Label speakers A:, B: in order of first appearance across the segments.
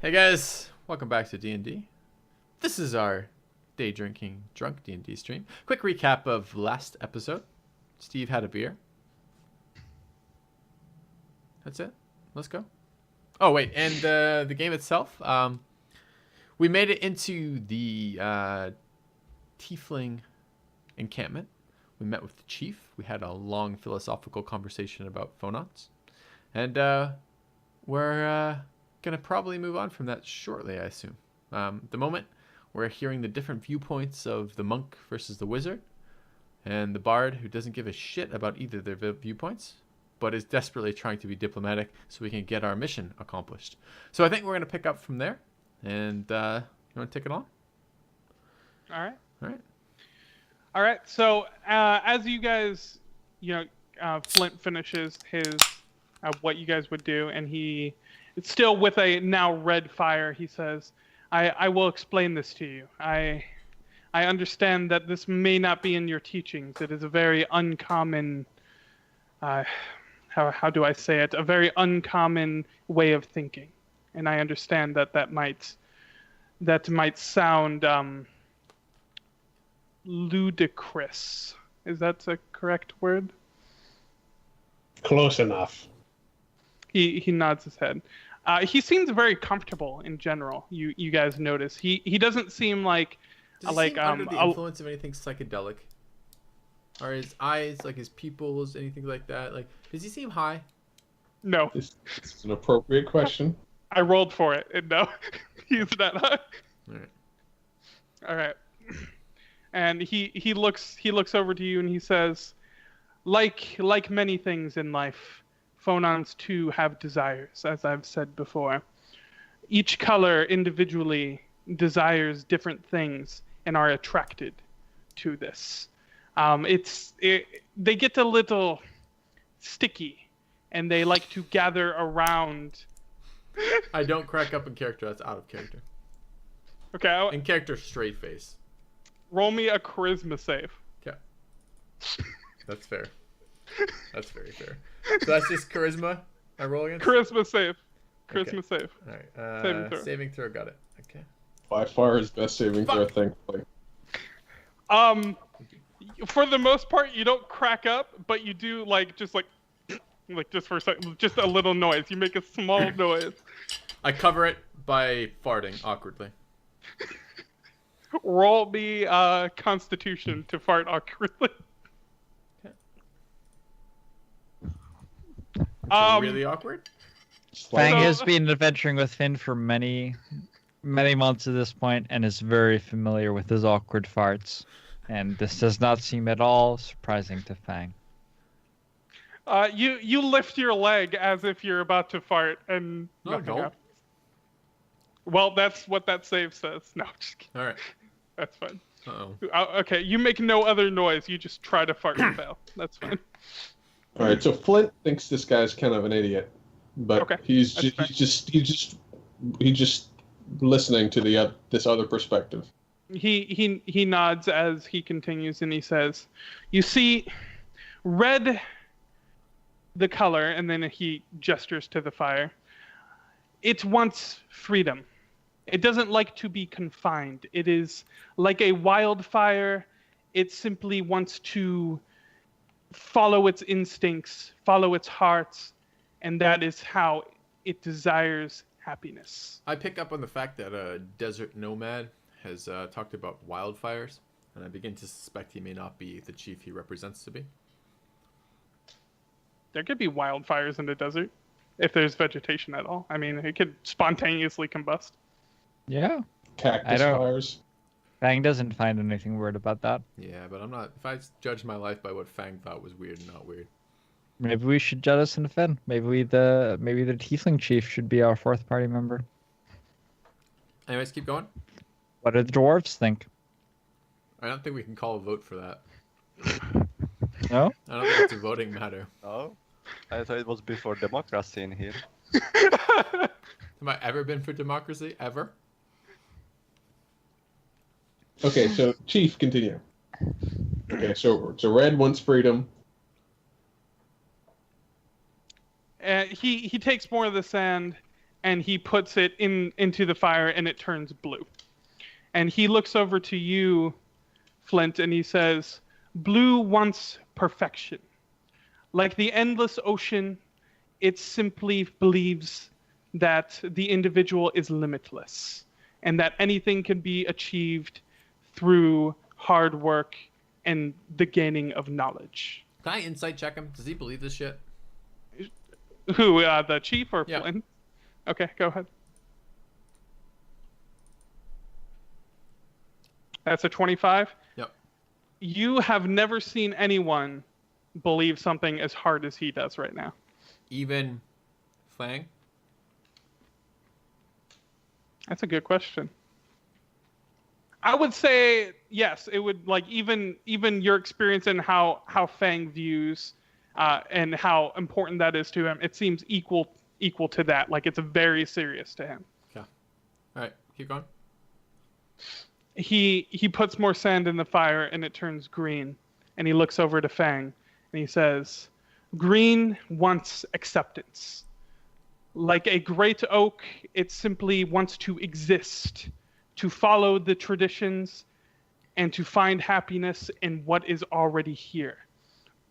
A: Hey guys, welcome back to D&D. This is our day drinking drunk D&D stream. Quick recap of last episode. Steve had a beer. That's it. Let's go. Oh wait, and the game itself. We made it into the Tiefling encampment. We met with the chief. We had a long philosophical conversation about phonons, and we're gonna probably move on from that shortly, I assume. At the moment, we're hearing the different viewpoints of the monk versus the wizard, and the bard who doesn't give a shit about either of their viewpoints, but is desperately trying to be diplomatic so we can get our mission accomplished. So I think we're gonna pick up from there, and you want to take it on?
B: All right.
A: All right.
B: All right. So as you guys, Flint finishes his what you guys would do, and it's still with a now red fire. He says, I will explain this to you. I understand that this may not be in your teachings. It is a very uncommon, how do I say it? A very uncommon way of thinking. And I understand that might sound ludicrous. Is that the correct word?
C: Close enough.
B: He nods his head. He seems very comfortable in general. You guys notice he doesn't seem like
A: Does he seem under the influence of anything psychedelic? Or his eyes, like his pupils, anything like that? Like, does he seem high?
B: No.
C: This is an appropriate question.
B: I rolled for it, and no, he's not high.
A: All right.
B: All right. And he looks over to you and he says, like many things in life, phonons too have desires, as I've said before. Each color individually desires different things and are attracted to this. They get a little sticky, and they like to gather around.
A: I don't crack up in character. That's out of character.
B: Okay.
A: In character, straight face.
B: Roll me a charisma save.
A: Okay. That's fair. That's very fair. So that's just charisma I roll against?
B: Charisma save.
A: Okay.
B: Save.
A: All right. Saving throw. Got it. Okay.
C: By far his best saving throw, thankfully.
B: For the most part, you don't crack up, but you do just for a second, just a little noise. You make a small noise.
A: I cover it by farting awkwardly.
B: Roll me Constitution to fart awkwardly.
A: Really awkward?
D: Fang has been adventuring with Finn for many months at this point and is very familiar with his awkward farts. And this does not seem at all surprising to Fang.
B: You lift your leg as if you're about to fart, and
A: No,
B: nothing
A: don't.
B: happens. Well, that's what that save says. No, I'm just kidding.
A: All right.
B: That's fine.
A: Uh-oh.
B: Okay, you make no other noise. You just try to fart and fail. That's fine.
C: All right, so Flint thinks this guy's kind of an idiot, but
B: Okay,
C: he's
B: that's
C: just listening to this other perspective.
B: He nods as he continues, and he says, "You see, red, the color," and then he gestures to the fire. It wants freedom. It doesn't like to be confined. It is like a wildfire. It simply wants to follow its instincts, follow its hearts, and that is how it desires happiness.
A: I pick up on the fact that a desert nomad has talked about wildfires, and I begin to suspect he may not be the chief he represents to be.
B: There could be wildfires in the desert, if there's vegetation at all. I mean, it could spontaneously combust.
D: Yeah.
C: Cactus fires.
D: Fang doesn't find anything weird about that.
A: Yeah, but I'm not. If I judge my life by what Fang thought was weird and not weird.
D: Maybe we should jettison Finn. Maybe the Tiefling chief should be our fourth party member.
A: Anyways, keep going.
D: What do the dwarves think?
A: I don't think we can call a vote for that.
D: No?
A: I don't think it's a voting matter.
E: Oh, I thought it was before democracy in here.
A: Have I ever been for democracy? Ever?
C: Okay, so Chief, continue. Okay, so Red wants freedom.
B: He takes more of the sand and he puts it into the fire, and it turns blue. And he looks over to you, Flint, and he says, "Blue wants perfection. Like the endless ocean, it simply believes that the individual is limitless and that anything can be achieved through hard work and the gaining of knowledge."
A: Can I insight check him? Does he believe this shit?
B: Who, the chief or
A: Yeah.
B: Flint? Okay, go ahead. That's a 25?
A: Yep.
B: You have never seen anyone believe something as hard as he does right now.
A: Even Fang?
B: That's a good question. I would say yes. It would, like, even your experience and how Fang views and how important that is to him. It seems equal to that. Like, it's very serious to him.
A: Okay. All right, keep going.
B: He puts more sand in the fire and it turns green, and he looks over to Fang and he says, "Green wants acceptance. Like a great oak, it simply wants to exist, to follow the traditions, and to find happiness in what is already here.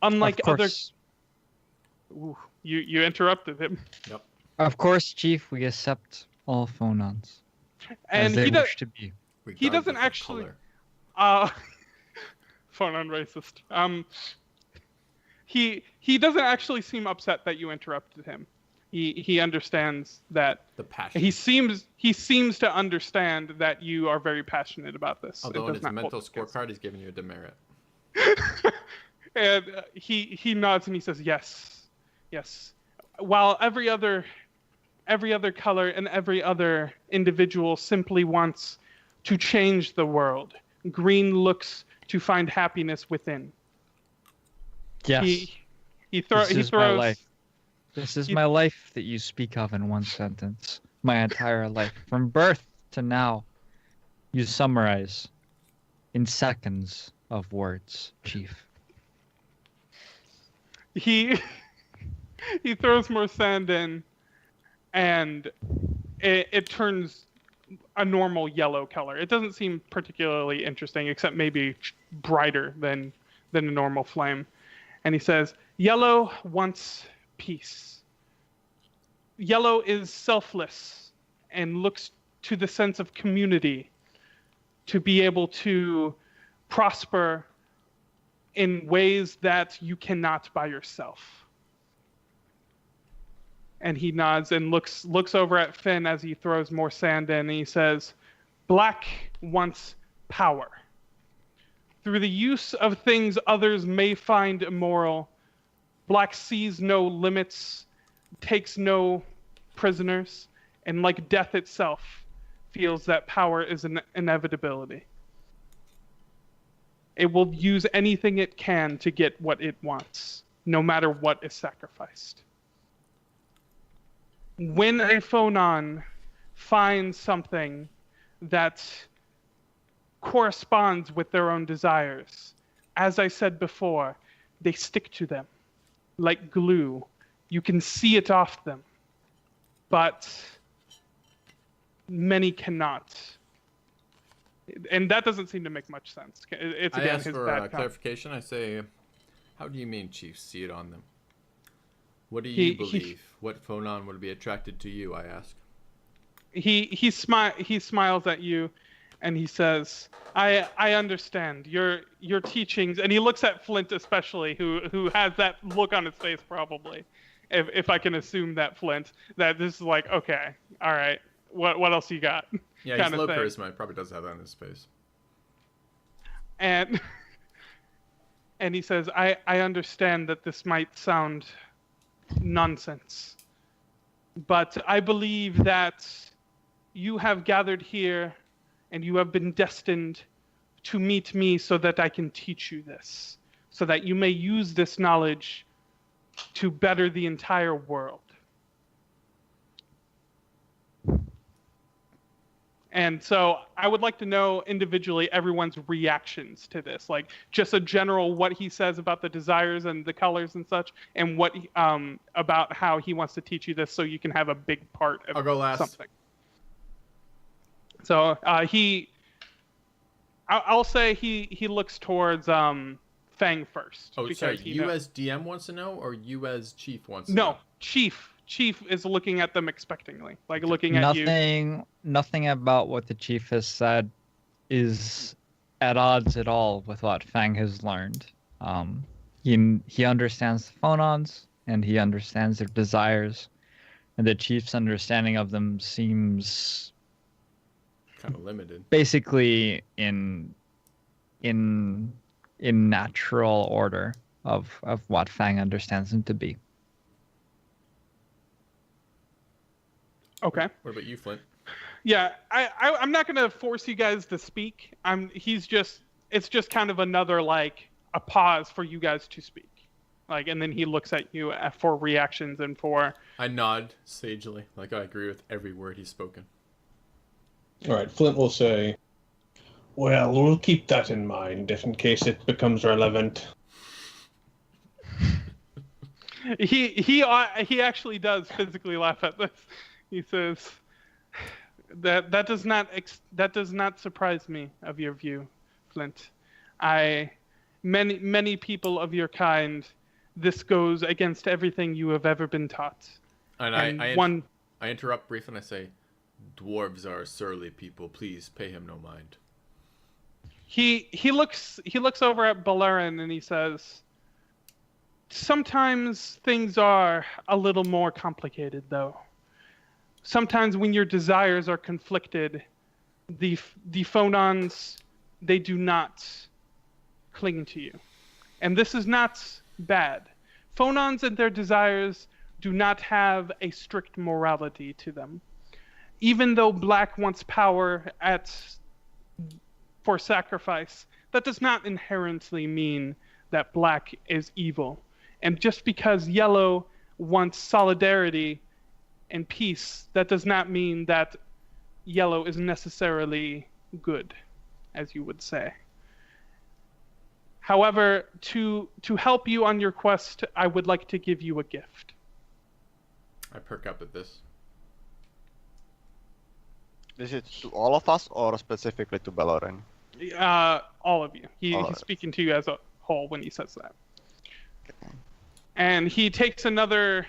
B: Unlike
D: Of course.
B: Ooh, you interrupted him.
A: Yep.
D: Of course, Chief, we accept all phonons
B: And
D: as they
B: he does.
D: wish to be.
B: He
A: Regardless
B: doesn't
A: of
B: actually.
A: color.
B: Phonon racist. He doesn't actually seem upset that you interrupted him. He understands that.
A: The passion.
B: He seems to understand that you are very passionate about this.
A: Although
B: It
A: in
B: does
A: his
B: not
A: mental
B: hold it against
A: scorecard, he's giving you a demerit.
B: And he nods and he says, yes. While every other color and every other individual simply wants to change the world, green looks to find happiness within.
D: Yes.
B: He
D: This is my
B: throws.
D: life. This is
B: He-
D: my life that you speak of in one sentence. My entire life. From birth to now. You summarize in seconds of words, Chief.
B: He throws more sand in, and it turns a normal yellow color. It doesn't seem particularly interesting, except maybe brighter than a normal flame. And he says, "Yellow wants peace. Yellow is selfless and looks to the sense of community to be able to prosper in ways that you cannot by yourself." And he nods and looks over at Finn as he throws more sand in, and he says, "Black wants power. Through the use of things others may find immoral, Black sees no limits, takes no prisoners, and like death itself, feels that power is an inevitability. It will use anything it can to get what it wants, no matter what is sacrificed. When a phonon finds something that corresponds with their own desires, as I said before, they stick to them like glue. You can see it off them, but many cannot." And that doesn't seem to make much sense. It's
A: I
B: again
A: ask
B: his
A: for
B: bad comment.
A: clarification. I say, how do you mean, Chief, see it on them? What do
B: He-
A: you believe? What phonon would be attracted to you, I ask.
B: He smiles at you, and he says, I understand your teachings." And he looks at Flint especially, who has that look on his face probably, if I can assume that Flint, that this is like, okay, all right, what else you got?
A: Yeah, he's
B: kinda
A: low
B: thing.
A: charisma. He probably does have that on his face.
B: And he says, I understand that this might sound nonsense, but I believe that you have gathered here and you have been destined to meet me so that I can teach you this, so that you may use this knowledge to better the entire world. And so I would like to know individually everyone's reactions to this, like just a general what he says about the desires and the colors and such, and what about how he wants to teach you this, so you can have a big part of
A: I'll go last.
B: something. So I'll say he looks towards Fang first.
A: Oh, sorry. You
B: knows.
A: as DM wants to know, or you as Chief wants to know?
B: No, Chief is looking at them expectingly, like looking at you.
D: Nothing about what the chief has said is at odds at all with what Fang has learned. He understands the phonons, and he understands their desires, and the chief's understanding of them seems
A: kind of limited.
D: Basically in natural order of what Fang understands them to be.
B: Okay.
A: What about you, Flint?
B: Yeah, I'm not gonna force you guys to speak. It's just kind of another like a pause for you guys to speak, like, and then he looks at you for reactions and for.
A: I nod sagely, like I agree with every word he's spoken.
C: All right, Flint will say, "Well, we'll keep that in mind if in case it becomes relevant."
B: He actually does physically laugh at this. He says, "That does not surprise me of your view, Flint. Many people of your kind, this goes against everything you have ever been taught."
A: And I interrupt briefly and I say, "Dwarves are surly people. Please pay him no mind."
B: He looks over at Belorin and he says, "Sometimes things are a little more complicated, though. Sometimes when your desires are conflicted, the phonons, they do not cling to you. And this is not bad. Phonons and their desires do not have a strict morality to them. Even though Black wants power for sacrifice, that does not inherently mean that Black is evil. And just because Yellow wants solidarity and peace, that does not mean that Yellow is necessarily good, as you would say. However, to help you on your quest, I would like to give you a gift."
A: I perk up at this.
E: Is it to all of us or specifically to Belorin?
B: All of you. He's speaking to you as a whole when he says that. Okay. And he takes another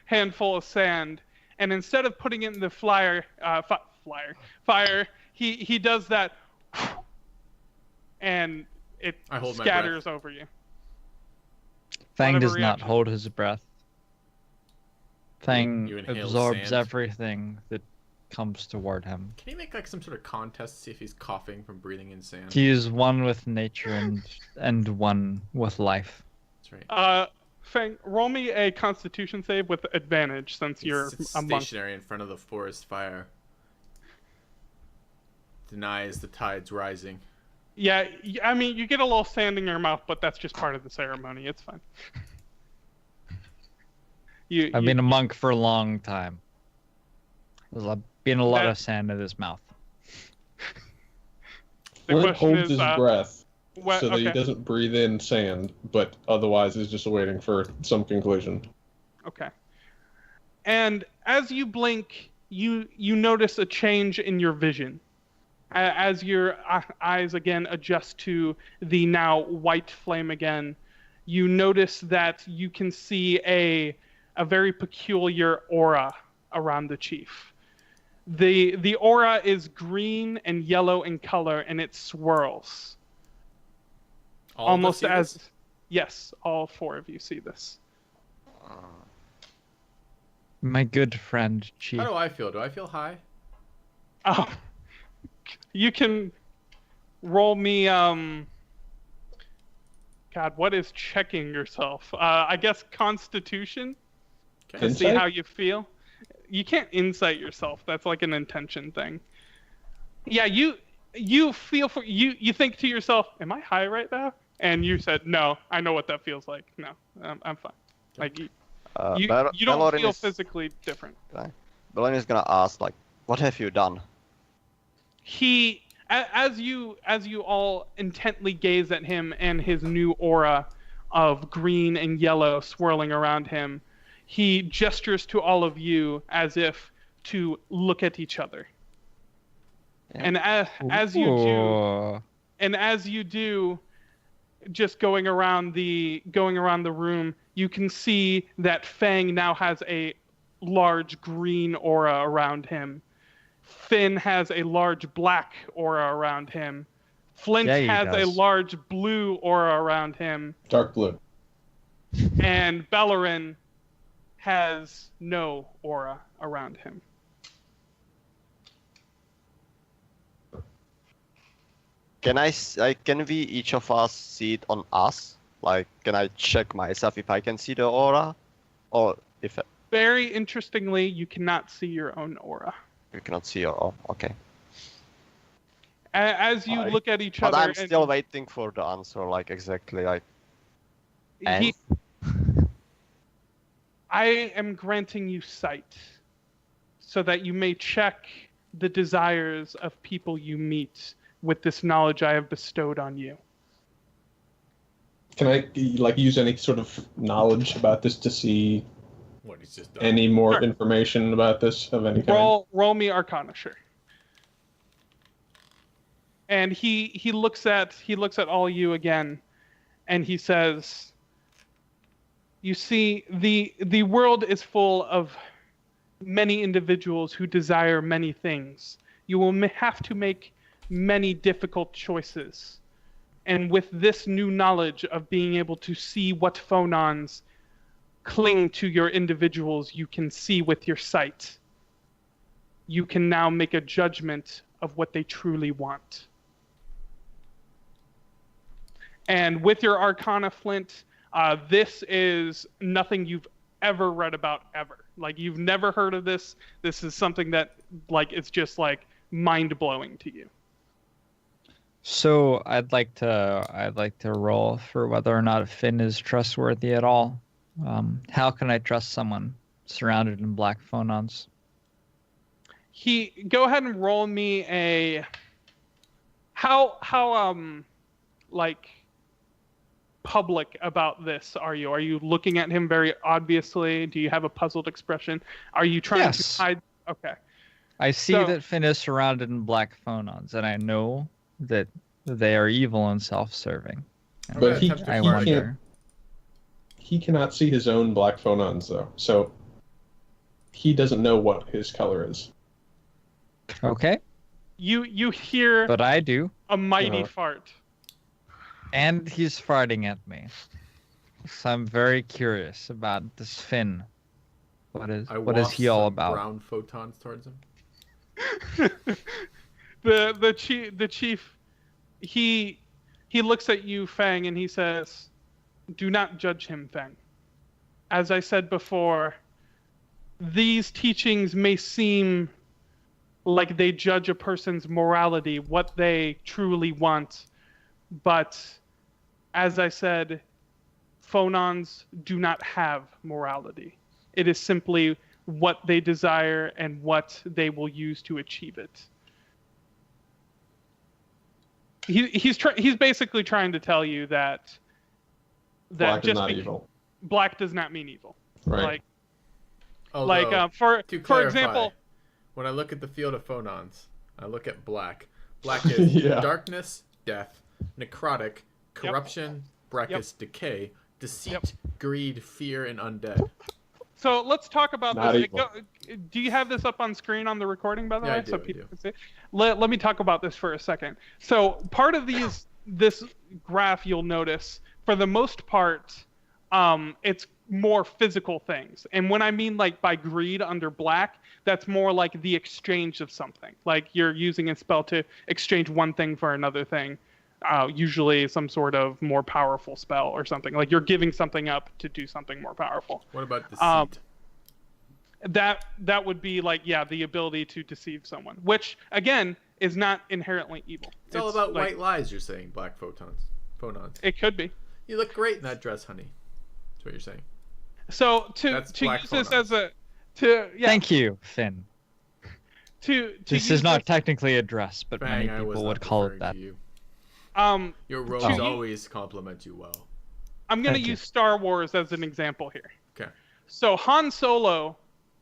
B: handful of sand, and instead of putting it in the fire, he does that, and it scatters over you.
D: Fang does not hold his breath. Fang absorbs everything that comes toward him.
A: Can he make like some sort of contest to see if he's coughing from breathing in sand?
D: He is one with nature and one with life.
A: That's right.
B: Fang, roll me a Constitution save with advantage since you're a monk.
A: Stationary in front of the forest fire. Denies the tides rising.
B: Yeah, I mean, you get a little sand in your mouth, but that's just part of the ceremony. It's fine.
D: I've been a monk for a long time. There's been a lot of sand in his mouth.
C: Flint holds his breath so that he doesn't breathe in sand, but otherwise is just waiting for some conclusion.
B: Okay. And as you blink, you notice a change in your vision. As your eyes again adjust to the now white flame again, you notice that you can see a very peculiar aura around the chief. The aura is green and yellow in color, and it swirls. Almost as... This? Yes, all four of you see this.
D: My good friend, Chief.
A: How do I feel? Do I feel high?
B: Oh, you can roll me, God, what is checking yourself? I guess Constitution?
A: Okay.
B: To see how you feel. You can't insight yourself. That's like an intention thing. Yeah, you feel for you think to yourself, am I high right now? And you said, no, I know what that feels like. No, I'm fine. Like you don't feel physically different.
E: Belorin is gonna ask, like, what have you done?
B: As you all intently gaze at him and his new aura of green and yellow swirling around him, he gestures to all of you as if to look at each other.
E: Yeah.
B: And as you do, just going around the room, you can see that Fang now has a large green aura around him. Finn has a large black aura around him. Flint has a large blue aura around him.
C: Dark blue.
B: And Belorin has no aura around him.
E: Can we each of us see it on us? Like, can I check myself if I can see the aura? Or if
B: Very interestingly, you cannot see your own aura.
E: you cannot see your aura? Okay.
B: As you look at each
E: But
B: other...
E: I'm still waiting for the answer, like, exactly, like... And?
B: I am granting you sight, so that you may check the desires of people you meet with this knowledge I have bestowed on you.
C: Can I like use any sort of knowledge about this to see
A: What he's just done.
C: any more
B: Sure.
C: information about this of any kind?
B: Roll me Arcana, sure. And he looks at all you again, and he says, "You see, the world is full of many individuals who desire many things. You will have to make many difficult choices. And with this new knowledge of being able to see what phonons cling to your individuals you can see with your sight, you can now make a judgment of what they truly want." And with your Arcana, Flint, this is nothing you've ever read about ever. Like, you've never heard of this. This is something that, like, it's just, like, mind-blowing to you.
D: So I'd like to roll for whether or not Finn is trustworthy at all. How can I trust someone surrounded in black phonons?
B: Go ahead and roll me a how like public about this are you? Are you looking at him very obviously? Do you have a puzzled expression? Are you trying to hide? Okay.
D: I see that Finn is surrounded in black phonons, and I know that they are evil and self-serving.
C: But he cannot see his own black phonons, though. So he doesn't know what his color is.
D: Okay.
B: You hear
D: But I do.
B: a mighty fart.
D: And he's farting at me. So I'm very curious about this Finn. What is he all about?
A: Brown photons towards him.
B: The chief, he looks at you, Fang, and he says, "Do not judge him, Fang. As I said before, these teachings may seem like they judge a person's morality, what they truly want, but as I said, phonons do not have morality. It is simply what they desire and what they will use to achieve it." He's basically trying to tell you that
C: Black is
B: just
C: not evil.
B: Black does not mean evil.
C: Right.
B: For
A: clarify,
B: example,
A: when I look at the field of phonons, I look at black. Black is darkness, death, necrotic, corruption, decay, deceit, greed, fear, and undead.
B: So let's talk about
C: Not
B: this.
C: evil.
B: Do you have this up on screen on the recording, by the way?
A: I do,
B: So
A: I
B: people
A: do.
B: can see. Let me talk about this for a second. So part of this graph, you'll notice, for the most part, it's more physical things. And when I mean like by greed under black, that's more like the exchange of something. Like you're using a spell to exchange one thing for another thing. Usually some sort of more powerful spell or something. Like you're giving something up to do something more powerful.
A: What about deceit?
B: That would be like, the ability to deceive someone, which again is not inherently evil.
A: It's all about white lies, you're saying, black phonons.
B: It could be.
A: You look great in that dress, honey. That's what you're saying.
B: So to
A: That's
B: use
A: black
B: this
A: phonons.
D: Thank you, Finn.
B: To
D: This
B: use
D: is not
B: this-
D: technically a dress, but
A: Fang,
D: many
A: I was
D: people
A: not
D: would call it
A: referring
D: that.
A: to you. Your
B: To
A: robes
B: use-
A: always compliment you well.
B: I'm gonna
D: Thank you.
B: use Star Wars as an example here.
A: Okay.
B: So Han Solo,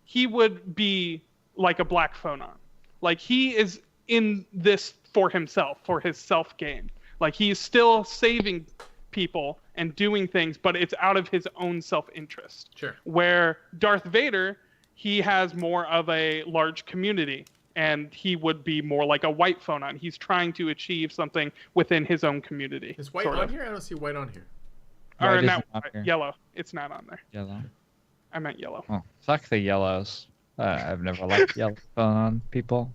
B: he would be like a black phonon. Like he is in this for himself, for his self gain. Like he is still saving people and doing things, but it's out of his own self interest.
A: Sure.
B: Where Darth Vader, he has more of a large community, and he would be more like a white phonon. He's trying to achieve something within his own community.
A: Is white
B: sort
A: on
B: of.
A: here? I don't see white on here.
B: Or
D: White
B: not
D: isn't on here.
B: yellow. It's not on there.
D: Yellow.
B: I meant yellow.
D: Oh, fuck the yellows. I've never liked yellow phone people.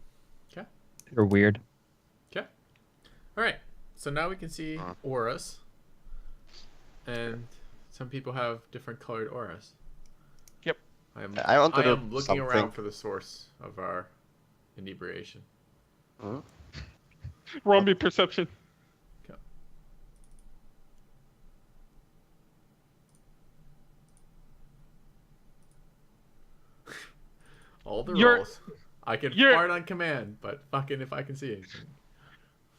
A: Okay.
D: They're weird.
A: Okay. All right. So now we can see auras. And some people have different colored auras.
B: Yep.
E: I want to do
A: am looking around
E: something.
A: for the source of our inebriation.
B: Roll me perception.
A: Okay. All the
B: You're-
A: rolls. I can
B: you're-
A: fart on command, but fucking if I can see anything.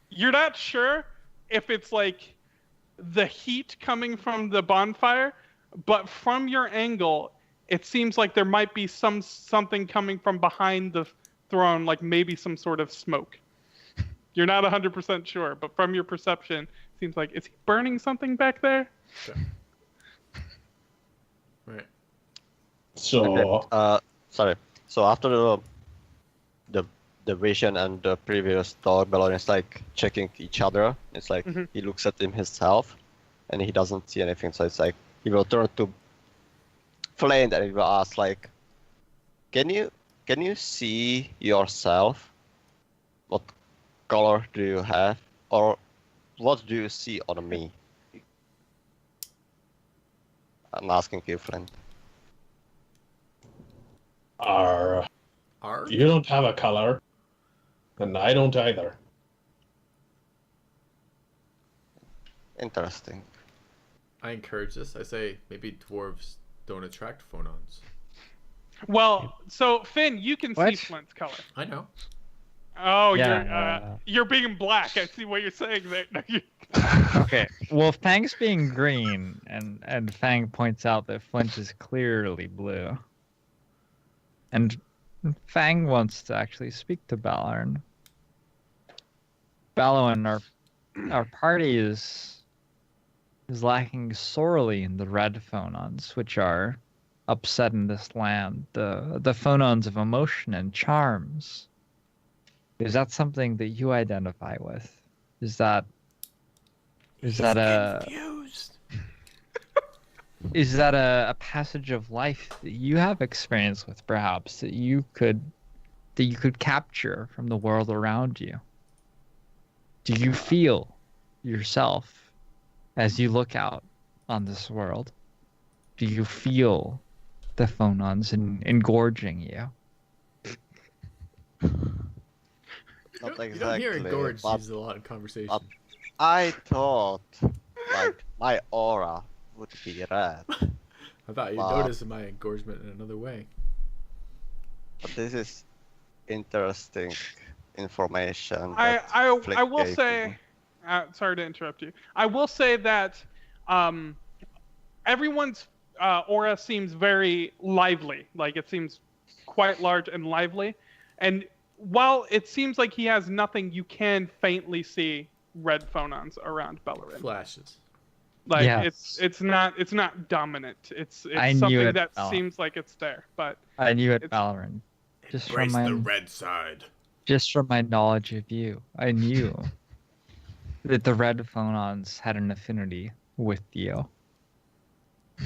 B: You're not sure if it's like the heat coming from the bonfire, but from your angle, it seems like there might be something coming from behind the throne, like maybe some sort of smoke. You're not 100% sure, but from your perception, it seems like, is he burning something back there?
A: Okay. Right.
C: So,
E: Sorry. So after the vision and the previous dog, Belorin is like checking each other. It's like he looks at him himself, and he doesn't see anything. So it's like he will turn to Flint and he will ask like, "Can you see yourself? What color do you have, or what do you see on me?" I'm asking you, Flint.
A: R?
C: you don't have a color, and I don't either.
E: Interesting.
A: I encourage this. I say maybe dwarves don't attract phonons.
B: Well, so Finn, you can see
D: What?
B: Flint's color.
A: I know.
B: Oh,
D: Yeah,
B: you're being black. I see what you're saying there. No,
D: Okay. Well, Fang's being green, and Fang points out that Flint is clearly blue. And Fang wants to actually speak to Belorin. Belorin, our party is lacking sorely in the red phonons, which are upset in this land. The phonons of emotion and charms. Is that something that you identify with? Is that a
A: confused.
D: Is that a passage of life that you have experience with, perhaps, that you could capture from the world around you? Do you feel yourself as you look out on this world? Do you feel the phonons engorging you?
E: Not
A: You don't hear
E: exactly,
A: engorged
E: but
A: used a lot in conversation.
E: but- I thought like my aura would be red,
A: I thought you'd
E: Wow.
A: notice my engorgement in another way.
E: but this is interesting information.
B: I
E: that
B: I
E: Flick
B: will
E: gave
B: say,
E: me.
B: sorry to interrupt you. I will say that everyone's aura seems very lively. Like it seems quite large and lively. And while it seems like he has nothing, you can faintly see red phonons around Belorin.
A: Flashes.
B: Like
D: Yes.
B: it's not dominant. It's
D: I knew
B: something
D: it,
B: that
D: Bella.
B: seems like it's there, but
D: I knew it,
B: It's-
D: Belorin. Just
A: Embrace
D: from my
A: the red side.
D: Just from my knowledge of you, I knew that the red phonons had an affinity with you.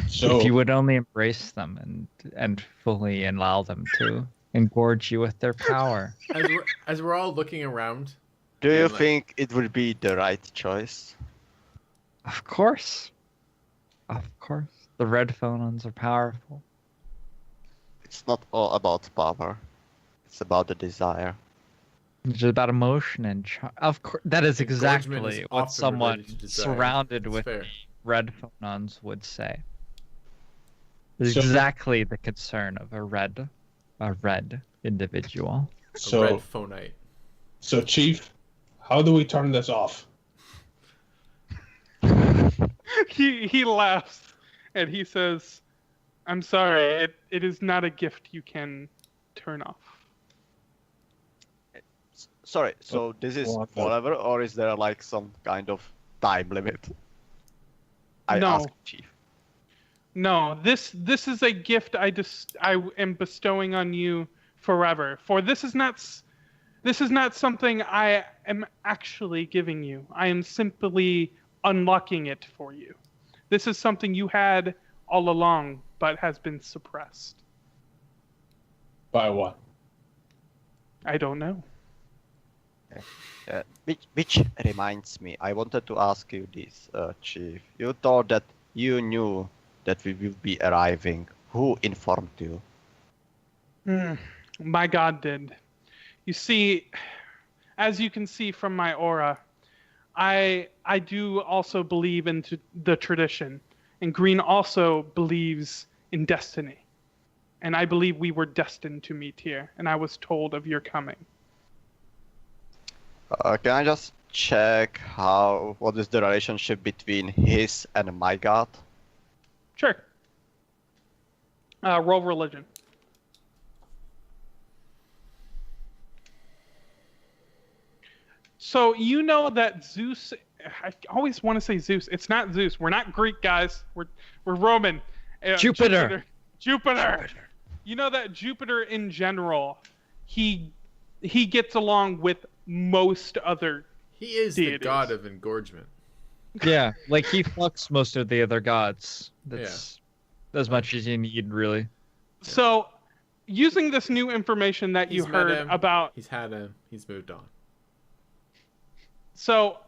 C: So,
D: If you would only embrace them and fully allow them to engorge you with their power.
A: As we're all looking around,
E: Do you
A: like-
E: think it would be the right choice?
D: Of course. Of course. The red phonons are powerful.
E: It's not all about power. It's about the desire.
D: It's about emotion and of course, that is
A: Engorgement is
D: exactly what
A: often
D: someone
A: related to desire.
D: surrounded
A: It's
D: with
A: fair.
D: red phonons would say. It's
C: So-
D: exactly the concern of a red a red individual.
A: A
C: So,
A: red phonite.
C: so Chief, how do we turn this off?
B: He laughs and he says, "I'm sorry. It is not a gift you can turn off."
E: Sorry, so this is
C: What the-
E: forever, or is there like some kind of time limit? I
B: No.
E: asked Chief.
B: No, this is a gift I am bestowing on you forever. For this is not something I am actually giving you. I am simply unlocking it for you. This is something you had all along, but has been suppressed.
C: By what?
B: I don't know.
E: Which reminds me, I wanted to ask you this, Chief. You thought that you knew that we will be arriving. Who informed you?
B: My God did. You see, as you can see from my aura, I do also believe in the tradition, and Green also believes in destiny. And I believe we were destined to meet here, and I was told of your coming.
E: Can I just check what is the relationship between his and my god?
B: Sure. Roll religion. So you know that Zeus. I always want to say Zeus. It's not Zeus. We're not Greek, guys. We're Roman.
D: Jupiter.
B: Jupiter. You know that Jupiter in general, he gets along with most other.
A: He is
B: deities.
A: the god of engorgement.
D: Yeah, like he fucks most of the other gods. That's as much as you need, really.
B: So, using this new information that you
A: He's met
B: heard
A: him.
B: about,
A: He's had him. He's moved on.
B: so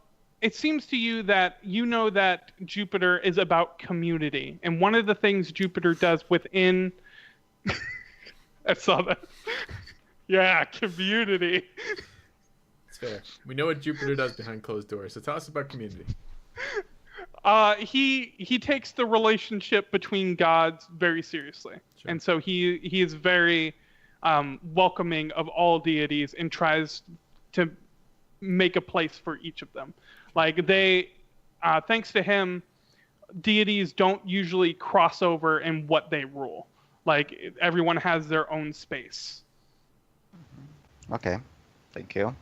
B: it seems to you that you know that Jupiter is about community, and one of the things Jupiter does within, I saw that. Yeah, community.
A: It's fair. We know what Jupiter does behind closed doors. So tell us about community.
B: He takes the relationship between gods very seriously,
A: Sure.
B: and so he is very welcoming of all deities and tries to make a place for each of them. Like thanks to him, deities don't usually cross over in what they rule. Like everyone has their own space.
E: Okay, thank you.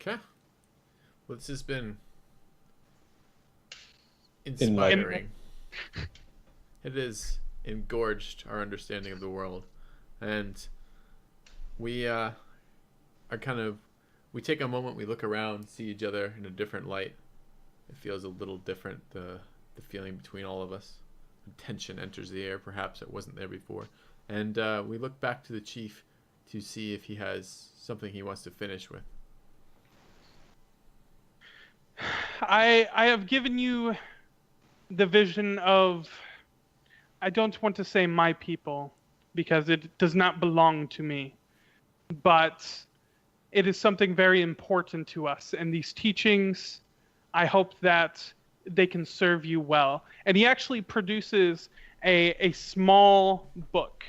A: Okay. Well, this has been inspiring. It has engorged our understanding of the world, and we are we take a moment, we look around, see each other in a different light. It feels a little different, the feeling between all of us. Tension enters the air, perhaps it wasn't there before. And we look back to the chief to see if he has something he wants to finish with.
B: I have given you the vision of, I don't want to say my people, because it does not belong to me, but it is something very important to us. And these teachings, I hope that they can serve you well. And he actually produces a small book,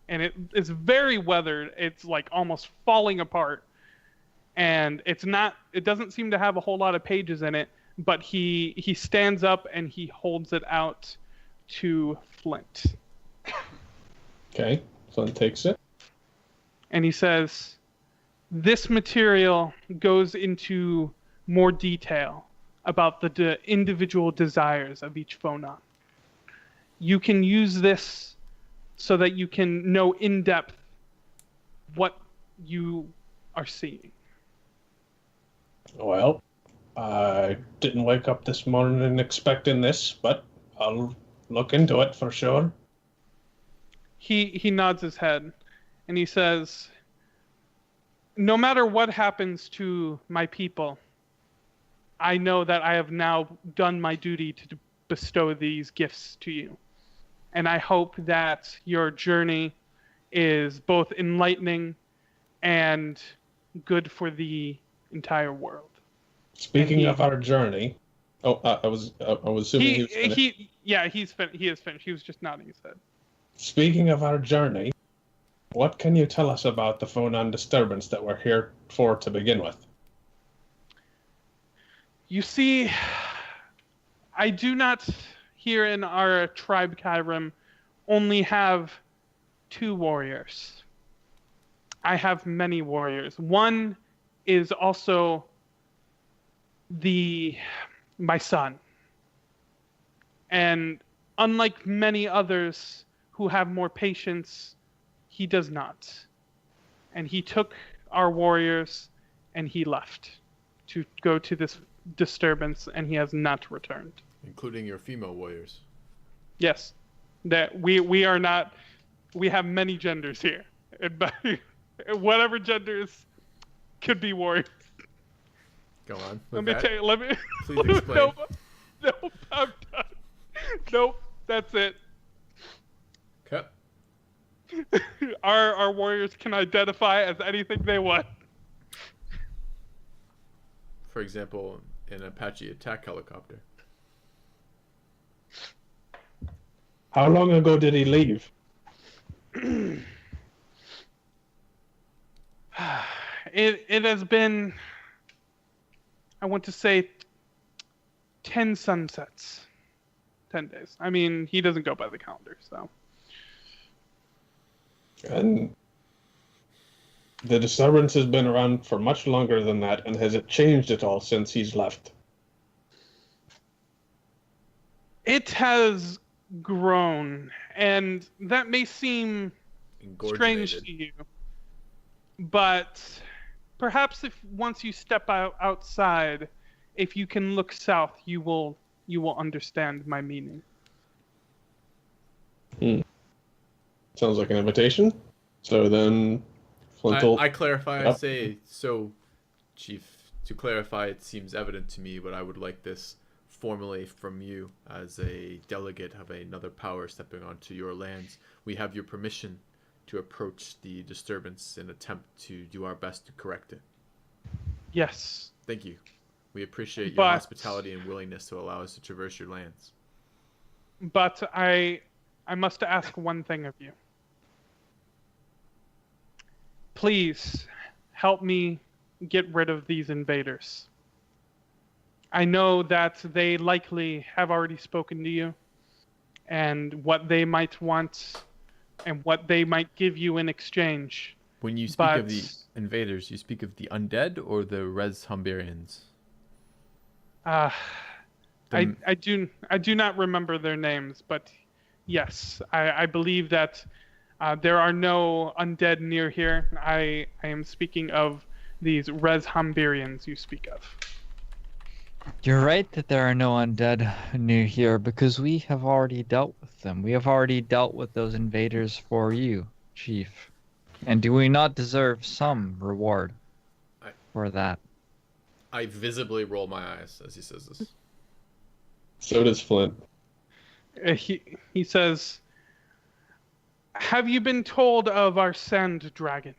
B: and it is very weathered. It's like almost falling apart. And it doesn't seem to have a whole lot of pages in it, but he stands up and he holds it out to Flint.
C: Okay, Flint takes it.
B: And he says, this material goes into more detail about the individual desires of each phonon. You can use this so that you can know in depth what you are seeing.
C: Well, I didn't wake up this morning expecting this, but I'll look into it for sure.
B: He nods his head and he says, no matter what happens to my people, I know that I have now done my duty to bestow these gifts to you. And I hope that your journey is both enlightening and good for the entire world.
C: Speaking of our journey, I was assuming he was finished.
B: He is finished. He was just nodding his head.
C: speaking of our journey, what can you tell us about the phonon disturbance that we're here for to begin with?
B: You see, I do not, here in our tribe Kyrim, only have 2 warriors. I have many warriors. One is also my son. And unlike many others who have more patience, he does not. And he took our warriors and he left to go to this disturbance, and he has not returned.
A: Including your female warriors.
B: Yes. That we are not, we have many genders here. And whatever genders could be warriors.
A: Go on.
B: Let me
A: Please explain.
B: Nope, I'm done. Nope, that's it.
A: Okay.
B: Our warriors can identify as anything they want.
A: For example, an Apache attack helicopter.
C: How long ago did he leave?
B: It has been, I want to say, 10 sunsets. 10 days. I mean, he doesn't go by the calendar, so.
C: And the disturbance has been around for much longer than that, and has it changed at all since he's left?
B: It has grown, and that may seem strange to you, but perhaps if once you step outside, if you can look south, you will understand my meaning.
C: Sounds like an invitation. So then,
A: I clarify.
C: Yep.
A: I say, so, Chief, to clarify, it seems evident to me, but I would like this formally from you as a delegate of another power stepping onto your lands. We have your permission to approach the disturbance and attempt to do our best to correct it.
B: Yes.
A: Thank you. We appreciate your hospitality and willingness to allow us to traverse your lands.
B: But I must ask one thing of you. Please help me get rid of these invaders. I know that they likely have already spoken to you, and what they might want and what they might give you in exchange.
A: When you speak of the invaders, you speak of the undead or the Res Humbarians?
B: I do not remember their names, but yes, I believe that there are no undead near here. I am speaking of these Res Humbarians you speak of.
D: You're right that there are no undead near here because we have already dealt with them. We have already dealt with those invaders for you, Chief. And do we not deserve some reward for that?
A: I visibly roll my eyes as he says this.
C: So does Flint.
B: He says, have you been told of our sand dragon?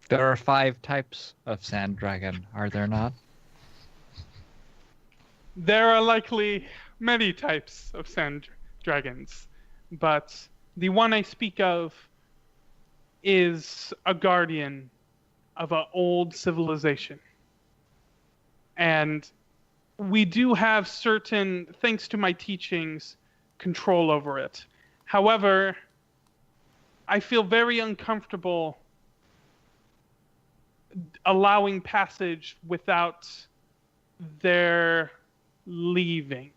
D: There are 5 types of sand dragon, are there not?
B: There are likely many types of sand dragons, but the one I speak of is a guardian of an old civilization. And we do have certain, thanks to my teachings, control over it. However, I feel very uncomfortable allowing passage without their leaving.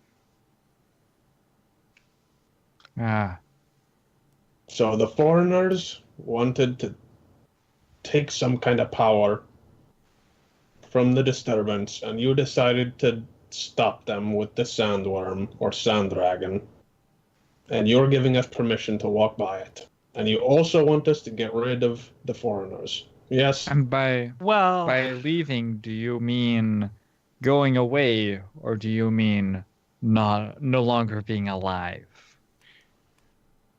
C: So the foreigners wanted to take some kind of power from the disturbance, and you decided to stop them with the sandworm or sand dragon. And you're giving us permission to walk by it. And you also want us to get rid of the foreigners. Yes?
D: And by leaving, do you mean going away, or do you mean no longer being alive?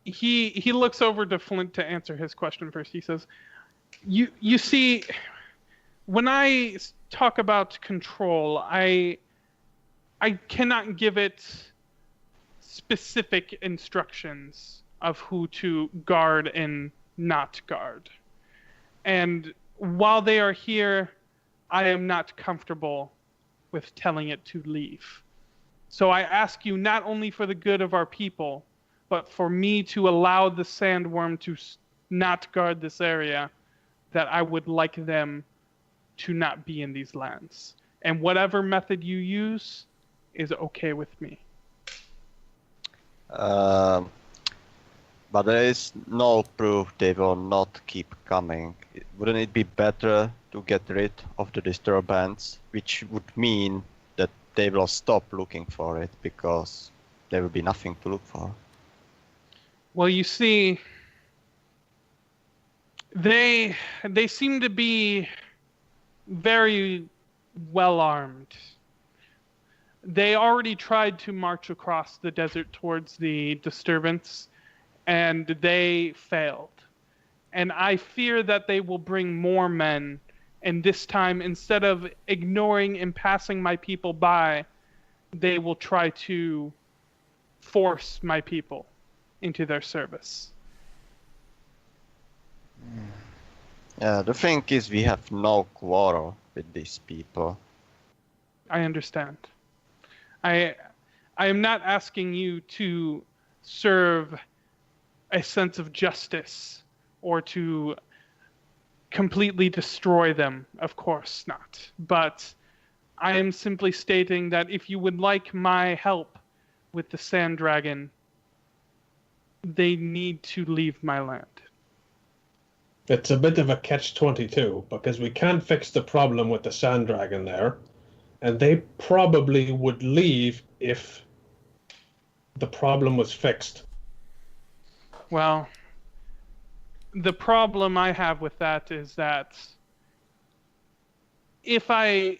B: He looks over to Flint to answer his question first. He says, "You see, when I talk about control, I cannot give it specific instructions of who to guard and not guard. And while they are here, I am not comfortable with telling it to leave. So I ask you not only for the good of our people, but for me to allow the sandworm to not guard this area, that I would like them to not be in these lands. And whatever method you use is okay with me.
E: But there is no proof they will not keep coming. Wouldn't it be better to get rid of the disturbance, which would mean that they will stop looking for it because there will be nothing to look for?
B: Well, you see, they seem to be very well armed. They already tried to march across the desert towards the disturbance, and they failed. And I fear that they will bring more men, and this time, instead of ignoring and passing my people by, they will try to force my people into their service.
E: The thing is, we have no quarrel with these people.
B: I understand. I am not asking you to serve a sense of justice or to completely destroy them, of course not. But I am simply stating that if you would like my help with the Sand Dragon, they need to leave my land.
C: It's a bit of a catch-22, because we can't fix the problem with the Sand Dragon there, and they probably would leave if the problem was fixed.
B: Well, the problem I have with that is that if I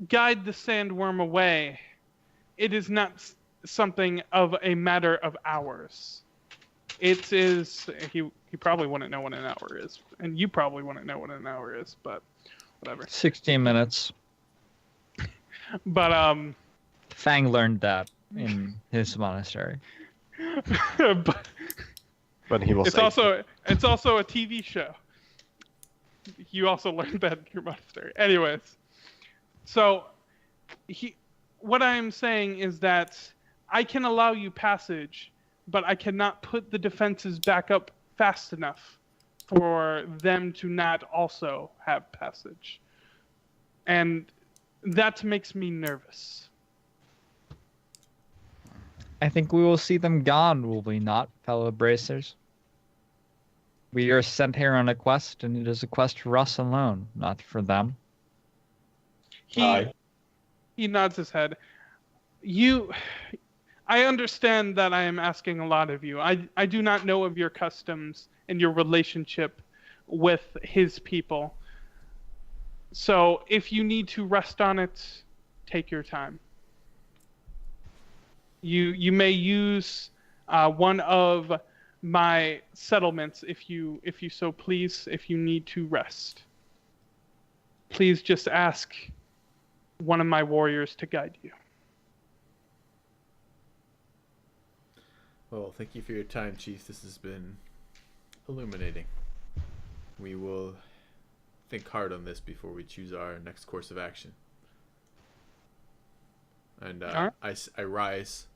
B: guide the sandworm away, it is not something of a matter of hours. It is, he probably wouldn't know what an hour is, and you probably wouldn't know what an hour is, but whatever.
D: 16 minutes.
B: But
D: Fang learned that in his monastery.
B: but
E: When he was
B: it's
E: 18.
B: also a TV show. You also learned that in your monastery. Anyways, so what I am saying is that I can allow you passage, but I cannot put the defenses back up fast enough for them to not also have passage. And that makes me nervous.
D: I think we will see them gone, will we not, fellow bracers? We are sent here on a quest, and it is a quest for us alone, not for them.
C: Aye.
B: He nods his head. I understand that I am asking a lot of you. I do not know of your customs and your relationship with his people. So if you need to rest on it, take your time. You may use one of my settlements if you so please, if you need to rest. Please just ask one of my warriors to guide you.
A: Well, thank you for your time, Chief. This has been illuminating. We will think hard on this before we choose our next course of action. And
B: Alright.
A: I rise,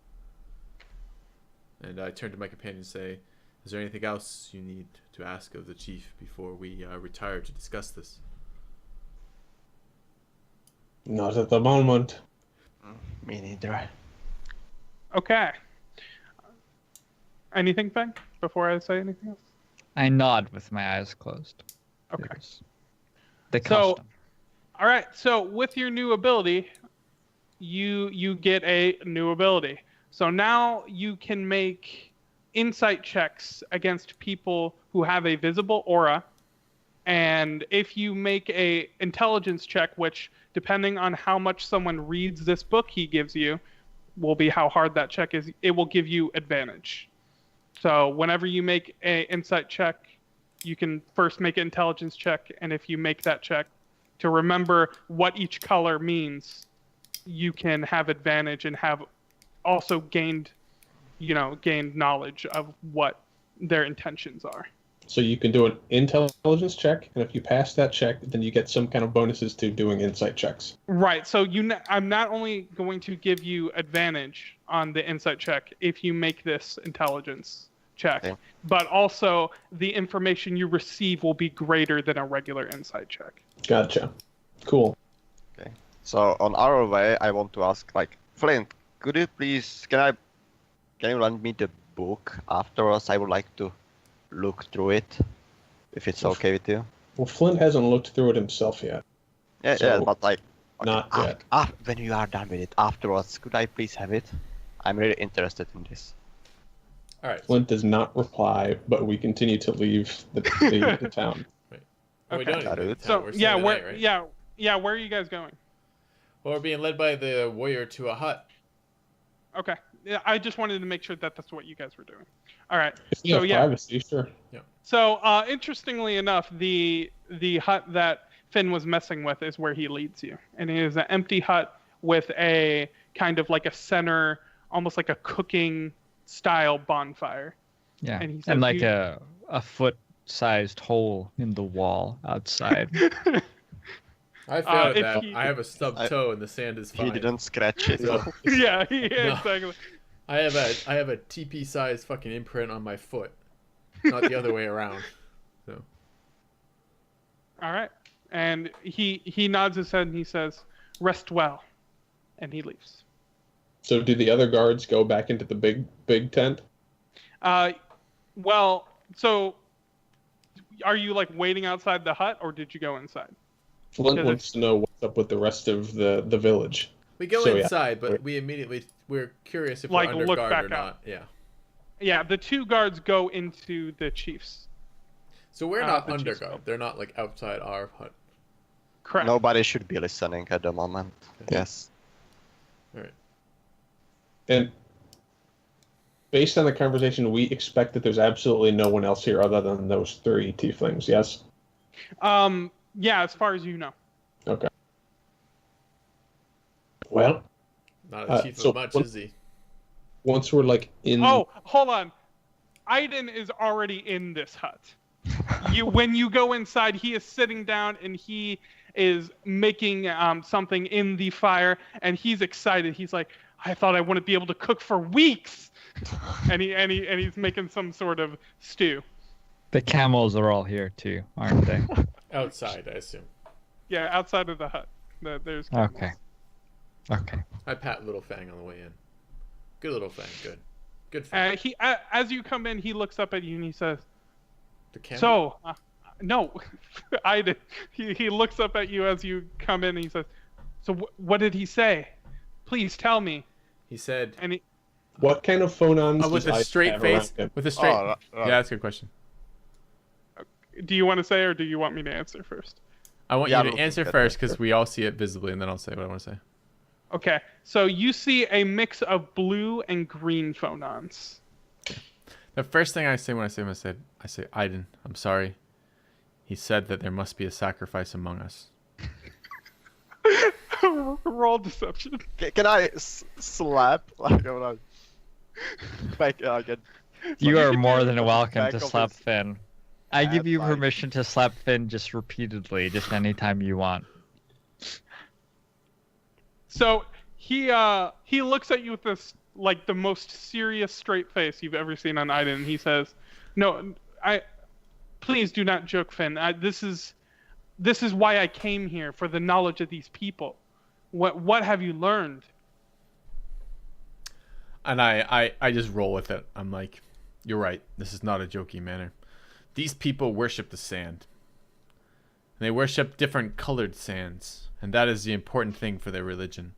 A: and I turn to my companion and say, is there anything else you need to ask of the Chief before we retire to discuss this?
C: Not at the moment.
E: Me neither.
B: Okay. Anything, Fang, before I say anything else?
D: I nod with my eyes closed.
B: Okay.
D: It is the
B: So-
D: custom.
B: All right. So with your new ability, you get a new ability. So now you can make insight checks against people who have a visible aura. And if you make a intelligence check, which depending on how much someone reads this book he gives you, will be how hard that check is, it will give you advantage. So whenever you make a insight check, you can first make an intelligence check, and if you make that check to remember what each color means, you can have advantage and have also gained knowledge of what their intentions are.
C: So you can do an intelligence check, and if you pass that check, then you get some kind of bonuses to doing insight checks.
B: Right. So I'm not only going to give you advantage on the insight check if you make this intelligence check,
E: Okay.
B: but also the information you receive will be greater than a regular insight check.
C: Gotcha. Cool.
E: Okay. So on our way, I want to ask, like, Flint, could you please, can you lend me the book afterwards? I would like to look through it, if it's okay with you.
C: Well, Flint hasn't looked through it himself yet.
E: Yeah,
C: So,
E: yeah, but like,
C: not yet.
E: when you are done with it afterwards, could I please have it? I'm really interested in this.
A: All right.
C: Flint does not reply, but we continue to leave the town.
A: Are we
B: Okay.
A: doing
E: Got
A: it?
E: it.
B: So
A: We're
B: yeah,
A: staying the
B: where
A: night, right?
B: yeah, where are you guys going?
A: Well, we're being led by the warrior to a hut.
B: Okay. Yeah, I just wanted to make sure that that's what you guys were doing. All right.
C: If you
B: So
C: have
B: yeah.
C: privacy, sure.
B: So interestingly enough, the hut that Finn was messing with is where he leads you, and it is an empty hut with a kind of like a center, almost like a cooking style bonfire.
D: Yeah,
B: And he says
D: and like
B: you-
D: a foot-sized hole in the wall outside.
A: I failed
B: if
A: at that.
B: he-
A: I have a stubbed toe and the sand is fine.
E: He didn't scratch it.
A: So,
B: Yeah,
A: No.
B: exactly.
A: I have a TP sized fucking imprint on my foot, not the other way around. So
B: All right. And he nods his head and he says, "Rest well," and he leaves.
C: So do the other guards go back into the big tent?
B: Well, so are you like waiting outside the hut, or did you go inside?
C: Flint
B: Because
C: wants to know what's up with the rest of the village.
A: we go
C: So, yeah.
A: inside, but we're curious if
B: Like,
A: we're under
B: look
A: guard
B: back
A: or
B: up.
A: not. Yeah.
B: Yeah, the two guards go into the chief's.
A: So we're not
B: the
A: under
B: chief's
A: guard.
B: hut.
A: They're not like outside our hut.
B: Correct.
E: Nobody should be listening at the moment. Yes.
A: All right.
C: And based on the conversation, we expect that there's absolutely no one else here other than those three tieflings, yes?
B: Yeah, as far as you know.
C: Okay. Well,
A: Not a chief
C: so
A: of much,
C: what-
A: is he?
C: once we're like in...
B: Oh, hold on. Aiden is already in this hut. When you go inside, he is sitting down and he is making something in the fire, and he's excited. He's like, "I thought I wouldn't be able to cook for weeks," and he's making some sort of stew.
D: The camels are all here too, aren't they?
A: Outside, I assume.
B: Yeah, outside of the hut. There's
D: Okay. Okay.
A: I pat Little Fang on the way in. Good Little Fang, good. Good Fang.
B: as you come in, he looks up at you and he says,
A: The camera.
B: "So, no, Aiden." He looks up at you as you come in and he says, "So what did he say? Please tell me."
A: He said,
B: And he,
C: What kind of phonons
A: with
C: does
A: a
C: Iden
A: straight
C: have
A: face.
C: around him?
A: With a straight.
E: Oh,
A: Yeah, that's a good question.
B: do you want to say or do you want me to answer first?
A: I want
E: Yeah,
A: you
E: I'm
A: to answer
E: looking at
A: first
E: that.
A: because we all see it visibly, and then I'll say what I want to say.
B: Okay, so you see a mix of blue and green phonons.
A: The first thing I say when I say him, I say, Aiden, I'm sorry. He said that there must be a sacrifice among us.
B: Roll deception.
E: Can I slap? Like, I'm not... Like, again.
D: You are
B: can
D: more
B: do
D: than welcome
E: back
D: to
E: of
D: slap
E: his
D: Finn. I give
E: bad
D: you
E: life.
D: permission to slap Finn just repeatedly, just anytime you want.
B: So he looks at you with this like the most serious straight face you've ever seen on Aiden, and he says, "No, please do not joke, Finn. This is why I came here, for the knowledge of these people. What have you learned?"
A: And I just roll with it. I'm like, you're right. This is not a jokey manner. These people worship the sand. They worship different colored sands. And that is the important thing for their religion.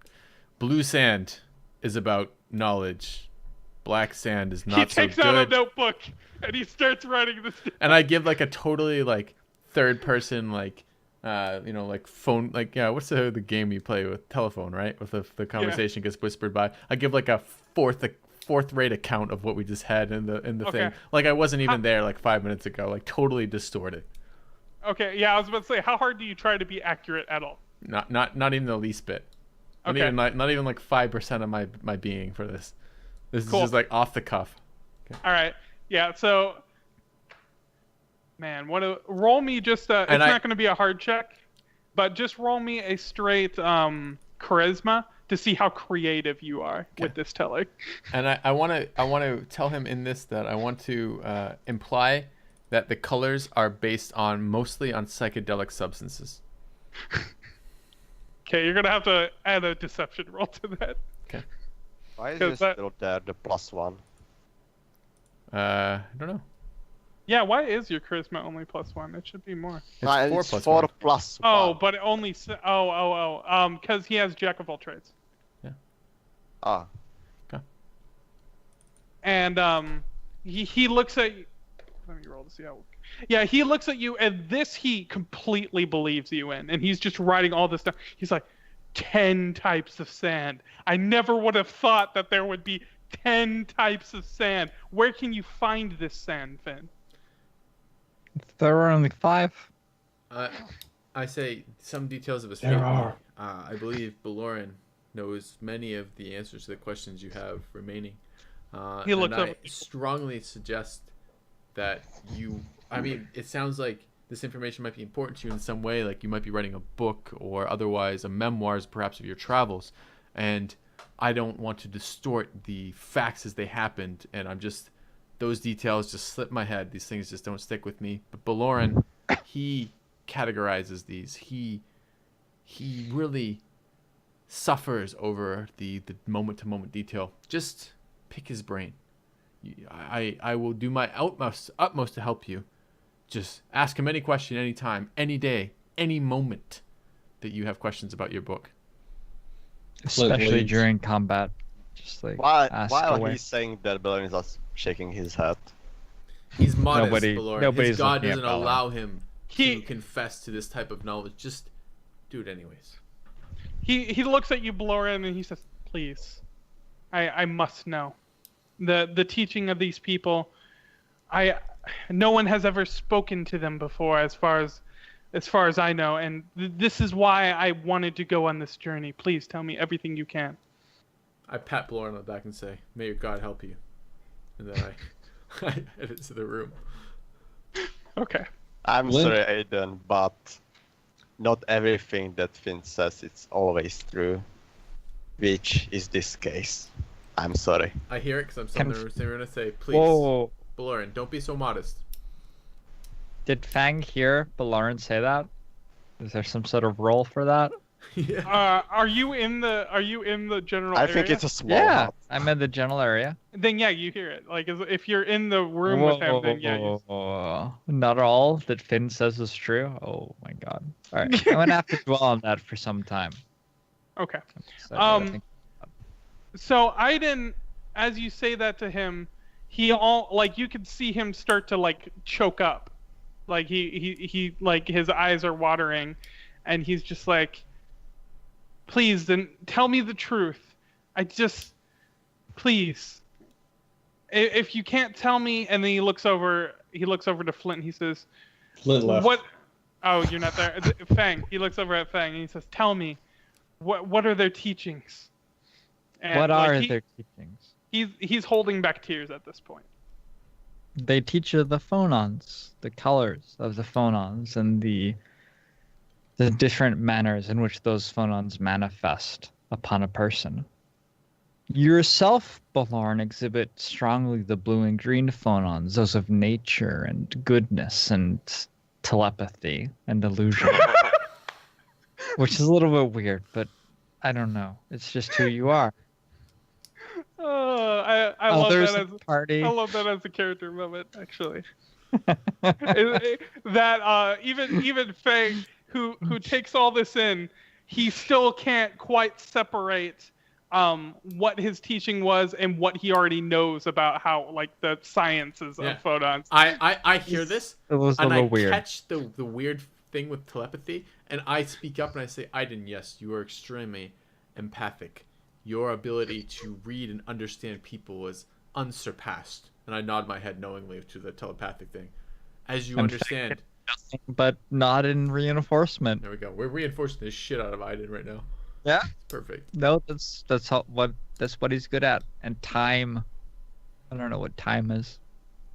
A: Blue sand is about knowledge. Black sand is not so
B: He takes out a
A: good.
B: notebook and he starts writing this down.
A: And I give like a totally like third person like like phone, like, yeah, what's the game you play with? Telephone, right? With the conversation gets whispered by. I give like a fourth rate account of what we just had in the
B: Okay.
A: thing. Like I wasn't even there like 5 minutes ago. Like totally distorted.
B: Okay, yeah, I was about to say, how hard do you try to be accurate at all?
A: Not even the least bit. Not
B: Okay.
A: even like 5% of my being for this. This
B: Cool.
A: is just like off the cuff.
B: All right, yeah. So Man, roll me just it's not going to be a hard check, but just roll me a straight charisma to see how creative you are with this teller.
A: And I want to tell him in this that I want to imply that the colors are based mostly on psychedelic substances.
B: Okay, you're gonna have to add a deception roll to that.
A: Okay.
E: Why is this little the +1?
A: I don't know.
B: Yeah, why is your charisma only +1? It should be more.
A: It's 4 +
E: 4
A: 1.
E: +1.
B: Oh, but it only because he has Jack of all trades.
A: Yeah.
E: Ah.
A: Okay.
B: And he looks at you. Let me roll to see how. Yeah, he looks at you, and this he completely believes you in, and he's just writing all this stuff. He's like, 10 types of sand. I never would have thought that there would be 10 types of sand. Where can you find this sand, Finn?
D: There are only 5.
A: I say some details of his
C: There
A: fate.
C: are.
A: I believe Belorin knows many of the answers to the questions you have remaining.
B: He looks
A: and
B: up
A: I
B: at people.
A: strongly suggest that you. I mean, it sounds like this information might be important to you in some way, like you might be writing a book or otherwise a memoirs, perhaps, of your travels. And I don't want to distort the facts as they happened. And those details just slip my head. These things just don't stick with me. But Belorin, he categorizes these. He really suffers over the moment-to-moment detail. Just pick his brain. I will do my utmost to help you. Just ask him any question, anytime, any day, any moment that you have questions about your book.
D: Especially during combat. Just like ask
E: While
D: away.
E: he's saying that, Belorin is just shaking his head.
A: He's modest, Belorin.
D: Nobody's
A: His God
D: looking at
A: doesn't
D: Belorin.
A: allow him to confess to this type of knowledge. Just do it anyways.
B: He looks at you, Belorin, and he says, "Please, I must know. The teaching of these people, no one has ever spoken to them before, as far as I know, and this is why I wanted to go on this journey. Please tell me everything you can."
A: I pat Belorin on the back and say, "May your God help you." And then I head into the room.
B: Okay.
E: I'm
C: Lynn?
E: sorry, Aiden, but not everything that Finn says is always true, which is this case. I'm sorry.
A: I hear it because I'm still going to say, "Please,
D: Whoa.
A: Belorin, don't be so modest."
D: Did Fang hear Belorin say that? Is there some sort of role for that?
A: Yeah.
B: Are you in the general
E: I
B: area?
E: think it's a small
D: Yeah,
E: hut.
D: I'm in the general area.
B: Then yeah, you hear it. Like if you're in the room with him, then yeah.
D: Not all that Finn says is true. Oh my god. All right, I'm gonna have to dwell on that for some time.
B: Okay.
D: So I think-
B: So Aiden, as you say that to him, you could see him start to like choke up, like he like his eyes are watering, and he's just like, "Please, then tell me the truth. Please. If you can't tell me," and then he looks over to Flint and he says,
C: Flint left.
B: "What? Oh, you're not there." Fang. He looks over at Fang and he says, "Tell me, what are their teachings?" And,
D: what
B: like,
D: are their teachings?
B: He's holding back tears at this point.
D: They teach you the phonons, the colors of the phonons, and the different manners in which those phonons manifest upon a person. Yourself, Belorin, exhibit strongly the blue and green phonons, those of nature and goodness and telepathy and illusion. Which is a little bit weird, but I don't know. It's just who you are.
B: I love
D: Others
B: that
D: in the party.
B: I love that as a character moment, actually. Even Fang, who takes all this in, he still can't quite separate what his teaching was and what he already knows about how like the sciences of phonons.
A: I hear this,
D: It was a
A: and I
D: little weird.
A: catch the weird thing with telepathy, and I speak up and I say, "Aiden, yes, you are extremely empathic. Your ability to read and understand people is unsurpassed." And I nod my head knowingly to the telepathic thing. As you understand.
D: But not in reinforcement.
A: There we go. We're reinforcing the shit out of Aiden right now.
D: Yeah.
A: It's perfect.
D: No, that's what he's good at. And time. I don't know what time is.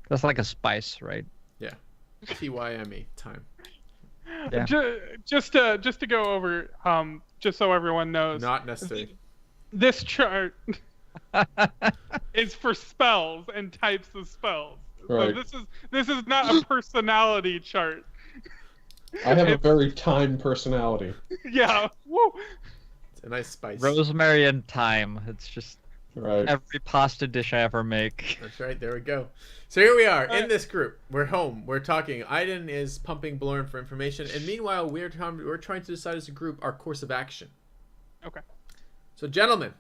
D: That's like a spice, right?
A: Yeah. TYME time.
D: Yeah.
B: Just to go over, just so everyone knows,
A: Not necessary.
B: this chart is for spells and types of spells.
C: Right.
B: So this is not a personality chart.
C: I have a very time personality.
B: Yeah. Woo.
A: It's a nice spice.
D: Rosemary and thyme. It's just
C: Right.
D: every pasta dish I ever make.
A: That's right. There we go. So here we are in this group. We're home. We're talking. Aiden is pumping Belorin for information, and meanwhile, we're trying to decide as a group our course of action.
B: Okay.
A: So, gentlemen,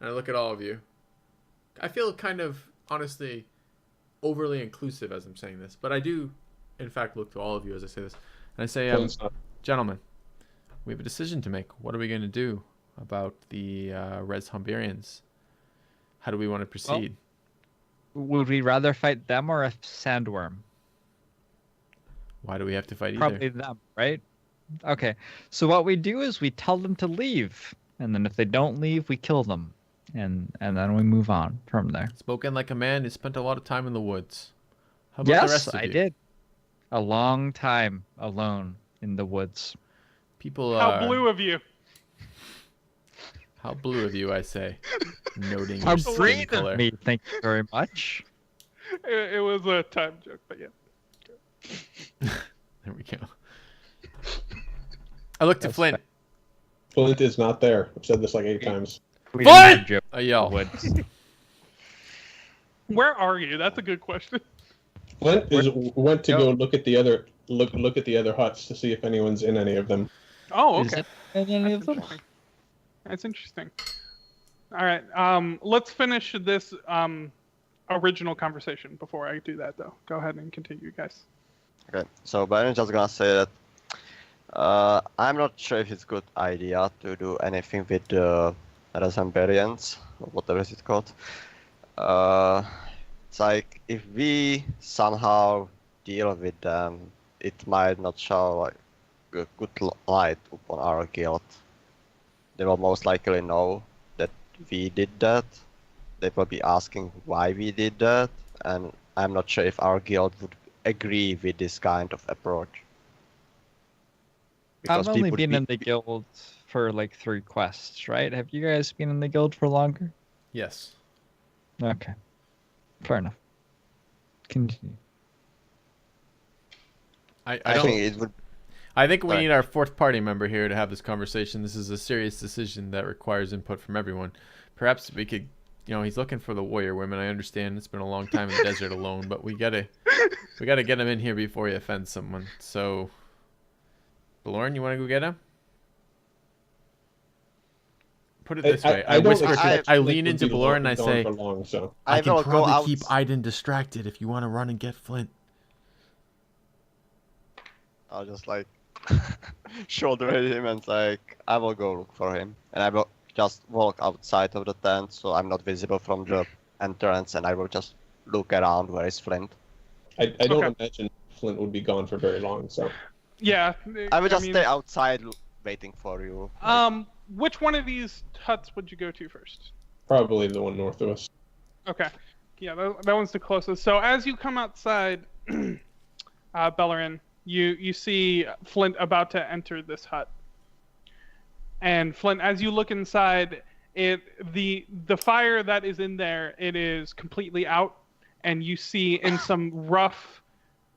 A: and I look at all of you. I feel kind of honestly overly inclusive as I'm saying this, but I do, in fact, look to all of you as I say this, and I say, gentlemen, we have a decision to make. What are we going to do about the Res Humbarians? How do we want to proceed?
D: Would we rather fight them or a sandworm?
A: Why do we have to fight either?
D: Probably them, right? Okay. So what we do is we tell them to leave, and then if they don't leave, we kill them, and then we move on from there.
A: Spoken like a man who spent a lot of time in the woods. How about the rest
D: Yes,
A: of
D: I
A: you?
D: did. A long time alone in the woods.
A: People
B: How
A: are...
B: blue of you.
A: How blue of you, I say. Noting
D: How
A: your skin
D: brave
A: color.
D: of me, thank you very much.
B: It was a time joke, but yeah.
A: There we go. I look to
D: That's
A: Flint.
C: Flint is not there. I've said this like 8 times.
D: We
A: Flint!
D: didn't have Joe
A: I
D: in
A: yell.
D: the woods.
B: Where are you? That's a good question.
C: Flint went to go look at the other look at the other huts to see if anyone's in any of them.
B: Oh,
D: Is
B: okay.
D: it in any of
B: That's
D: them?
B: interesting. That's interesting. All right. Let's finish this original conversation before I do that, though. Go ahead and continue, guys.
E: Okay, so Byron's just gonna say that I'm not sure if it's a good idea to do anything with the Razambarians, or whatever it's called. It's like if we somehow deal with them, it might not show like a good light upon our guild. They will most likely know that we did that. They will be asking why we did that, and I'm not sure if our guild would agree with this kind of approach.
D: I've
E: Because
D: only
E: people
D: been
E: be-
D: in the guild for like 3 quests, right? Have you guys been in the guild for longer?
A: Yes.
D: Okay. Fair enough. Continue.
A: I
E: I
A: don't.
E: think it would.
A: I think we
E: Sorry.
A: need our 4th party member here to have this conversation. This is a serious decision that requires input from everyone. Perhaps we could, he's looking for the warrior women. I understand it's been a long time in the desert alone, but we gotta get him in here before he offends someone. So, Belorin, you want to go get him? Put it this way: I
C: don't
A: whisper.
C: expect
A: I
C: Flint
A: lean
C: would
A: into
C: be
A: Belorin and I
C: gone
A: say,
C: for long, so.
A: "I
E: I
A: can
E: will go
A: probably
E: out.
A: keep Aiden distracted if you want to run and get Flint."
E: I'll just like shoulder him and like I will go look for him, and I will just walk outside of the tent so I'm not visible from the entrance, and I will just look around where is Flint.
C: I don't
B: Okay.
C: imagine Flint would be gone for very long, so.
B: Yeah.
E: I will just
B: mean,
E: stay outside waiting for you.
B: Which one of these huts would you go to first?
C: Probably the one north of us.
B: Okay. Yeah, that one's the closest. So as you come outside, Belorin, you see Flint about to enter this hut. And Flint, as you look inside, the fire that is in there, it is completely out, and you see in some rough,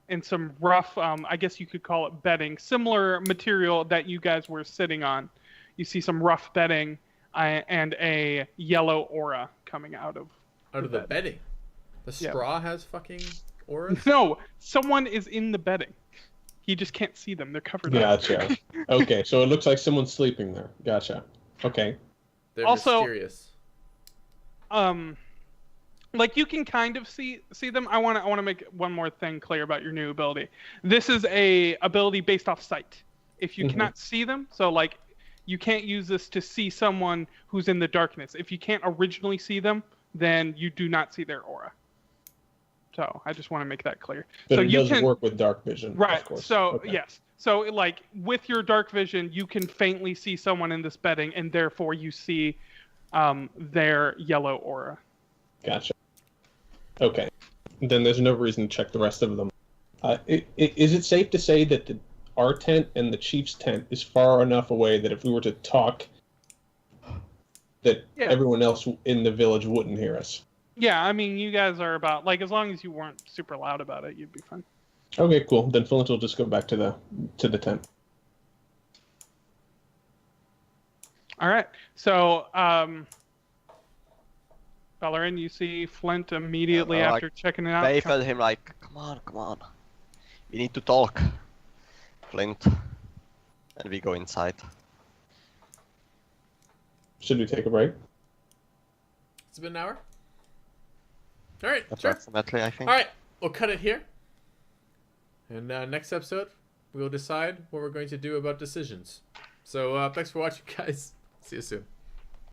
B: I guess you could call it bedding, similar material that you guys were sitting on. You see some rough bedding and a yellow aura coming out of
A: Out of the bedding. The
B: Yeah.
A: straw has fucking auras.
B: No, someone is in the bedding. He just can't see them. They're covered up.
C: Gotcha. Okay, so it looks like someone's sleeping there. Gotcha. Okay.
A: They're
B: Also-
A: mysterious.
B: Like you can kind of see them. I want to make one more thing clear about your new ability. This is a ability based off sight. If you
C: Mhm.
B: cannot see them, so like you can't use this to see someone who's in the darkness. If you can't originally see them, then you do not see their aura. So I just want to make that clear.
C: But
B: so
C: it
B: you
C: does
B: can
C: work with dark vision.
B: right.
C: Of course.
B: So
C: Okay.
B: yes. So like with your dark vision, you can faintly see someone in this bedding, and therefore you see their yellow aura.
C: Gotcha. Okay. then there's no reason to check the rest of them. Is it safe to say that our tent and the chief's tent is far enough away that if we were to talk, that everyone else in the village wouldn't hear us?
B: Yeah, I mean, you guys are about, like, as long as you weren't super loud about it, you'd be fine.
C: Okay, cool. Then Flint will just go back to the tent.
B: All right. So, Belorin, you see Flint immediately after checking it out.
E: Wave at him like, come on. We need to talk. Flint. And we go inside.
C: Should we take a break?
A: It's been an hour. All right, sure.
E: Approximately, I think.
A: All right, we'll cut it here. And next episode, we will decide what we're going to do about decisions. So thanks for watching, guys. See you soon.